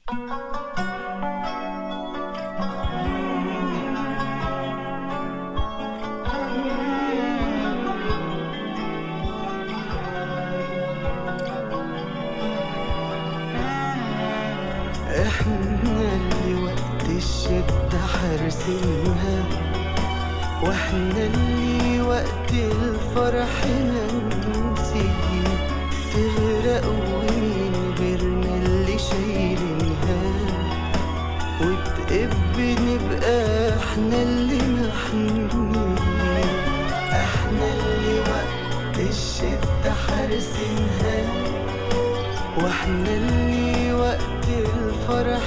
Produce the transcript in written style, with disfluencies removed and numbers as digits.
احنا اللي وقت الشدة حارسينها، واحنا اللي وقت الفرح ننسيه. تغرق ومين غيرنا اللي شايلينها، وتقب نبقى احنا اللي محميين. احنا اللي وقت الشدة حارسينها، واحنا اللي وقت الفرح